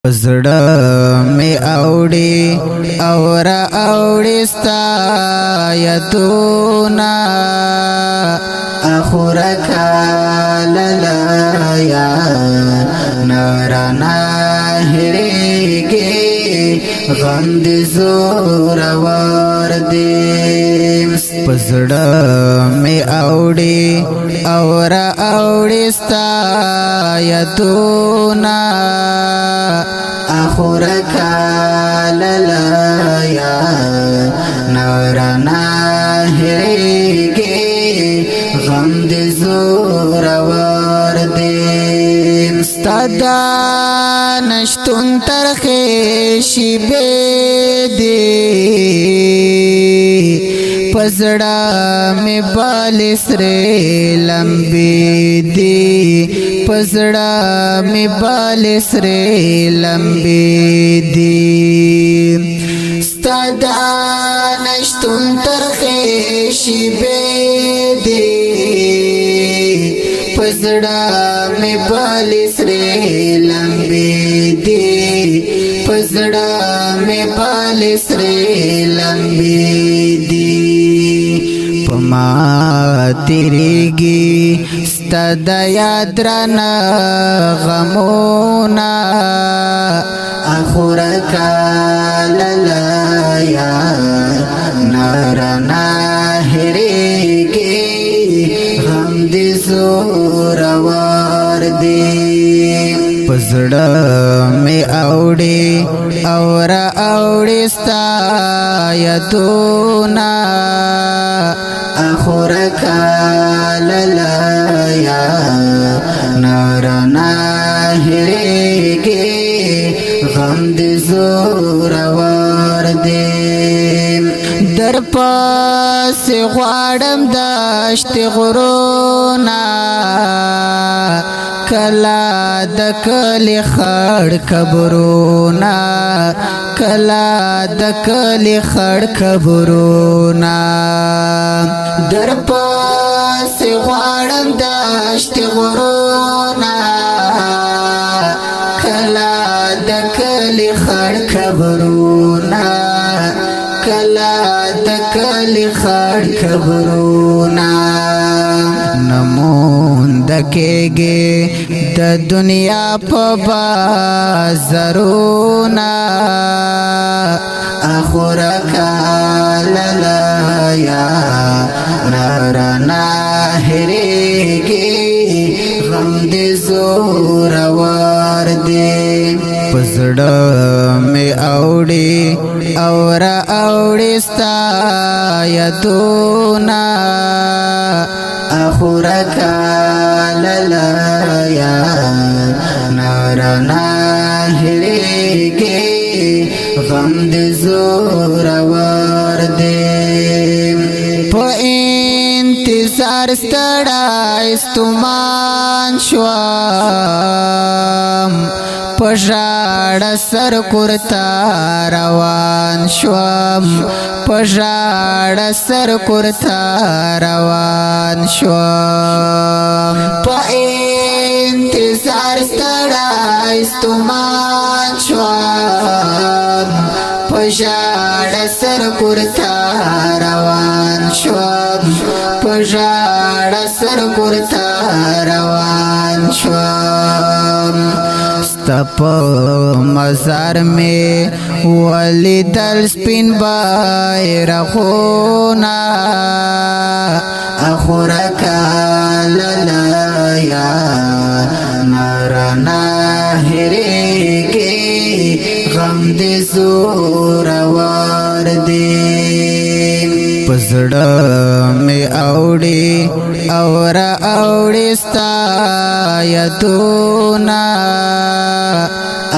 زړه می اوړي اور اوړي ستا یادونه اخور کال لایا نارنا هریږي غم دې زور ور دې زړه می اوړي اور اوړي ستا یادونه اخور کال لایا نارنا هریږي غم دې زور ور دې ستادا نشتون ترخه شیبه دې پزړه می بال سره لمبي دي پزړه می بال سره لمبي دي ستادا نشتون ترخه شیبه دي پزړه می بال سره لمبي دي پزړه می بال سره لمبي دي پما تیریږي ستاد یاد رانه غمونه اخور کال لایا نارنا هریږي غم دې زور ور دې پزړه می اوړي اور اوړي ستا یادونه اخور کال لایا نارنا هریږي غم دې زور ور دې در پاس غواړم دشت غرونا کلا د کلی خړ قبرونا کلا د کلی خړ قبرونا در پاس غواړم دشت غرونا کلا د کلی خړ قبرونا کلا د کلی خړ قبرونا نمون دکېږي د دنیا په بازارونه اخور کال لایا نارنا هریږي غم دې زور ور دې پزړه می اوړي اور اوړي ستا یادونه اخور کال لایا نارنا هریږي غم دې زور ور دې په انتظار ستړی ستومان شوم پژاړه سر کورتا روان شوم پژاړه سر کورتا روان شوم په انتظار ستړی ستومان شوم پژاړه سر کورتا روان شوم پژاړه سر کورتا روان شوم ستپ مزار میں ولیدل سپین بیرغونه اخور کال لایا نارنا هریږي غم دې زور ور دې پزړه می اوړي اور اوړي ستا یادونه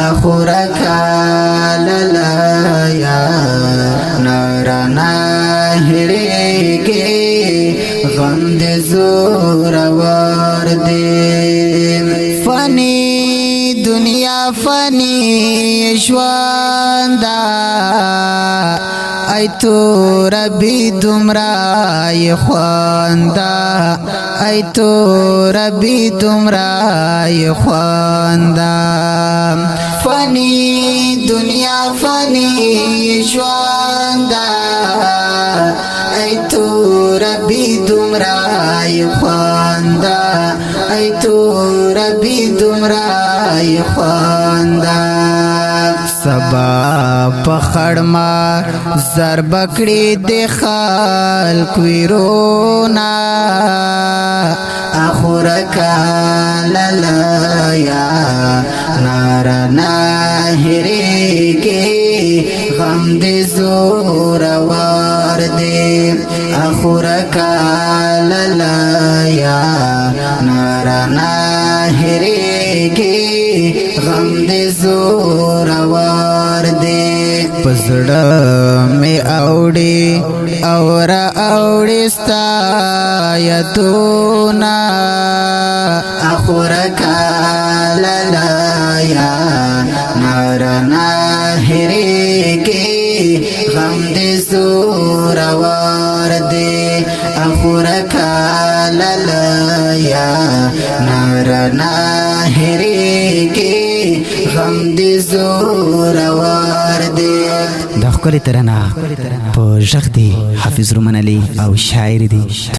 اخور کال لایا نارنا هریږي غم دې زور ور دې فانی دنیا فانی ژوند ای تو ربی دمرای خواندا ای تو ربی دمرای خواندا فنی دنیا فنی ژوند ای تو ربی دمرای خواند ای تو ربی دمرای خواند سبا پخړما زر بکړې د خلق ویرونا اخور کالا یا نارنا هریږي غم دې زور ور دې اخور کالا یا نارنا هریږي غم دې زور ور دې پزړه می اوړي اوړي ستا یتونا اخور کالا یا نارنا هریږي غم دې زور ور دې اخور کالا یا نارنا هریږي غم دې زور ور دې دا ښکلې ترانه په غږ دی حافظ رومان علي او شاعر دی